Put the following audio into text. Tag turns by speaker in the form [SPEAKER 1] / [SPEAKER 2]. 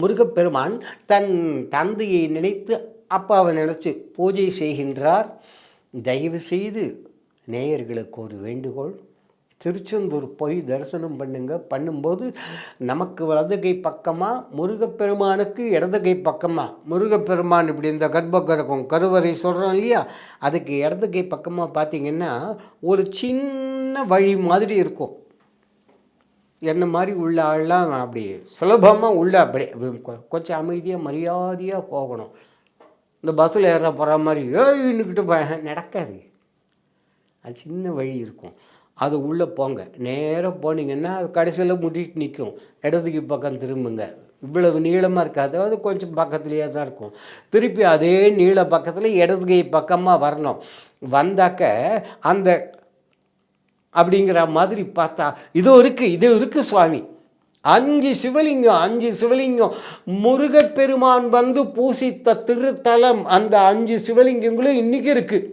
[SPEAKER 1] முருகப்பெருமான் தன் தந்தையை நினைத்து அப்பாவை நினச்சி பூஜை செய்கின்றார். தயவு செய்து நேயர்களுக்கு ஒரு வேண்டுகோள், திருச்செந்தூர் போய் தரிசனம் பண்ணுங்க. பண்ணும்போது நமக்கு வலதுகை பக்கமாக, முருகப்பெருமானுக்கு இடதுகை பக்கமாக, முருகப்பெருமான் இப்படி இந்த கர்ப்பகிரகம் கருவறை சொல்கிறோம் இல்லையா, அதுக்கு இடதுகை பக்கமாக பார்த்திங்கன்னா ஒரு சின்ன வழி மாதிரி இருக்கும். என்ன மாதிரி உள்ள ஆள்லாம் அப்படி சுலபமாக உள்ள அப்படி கொஞ்சம் அமைதியாக மரியாதையாக போகணும். இந்த பஸ்ஸில் ஏற போகிற மாதிரி இன்னுக்கிட்டு நடக்காது. அது சின்ன வழி இருக்கும், அது உள்ளே போங்க. நேராக போனீங்கன்னா அது கடைசியில் முட்டிட்டு நிற்கும். இடதுக்கு பக்கம் திரும்புங்க. இவ்வளவு நீளமாக இருக்காது, அது கொஞ்சம் பக்கத்துலேயே தான் இருக்கும். திருப்பி அதே நீள பக்கத்தில் இடதுகை பக்கமாக வரணும். வந்தாக்க அந்த அப்படிங்கிற மாதிரி பார்த்தா இது இருக்குது சுவாமி. 5 சிவலிங்கம் முருகப்பெருமான் வந்து பூசித்த திருத்தலம். அந்த 5 சிவலிங்கங்களும் இன்றைக்கி இருக்குது.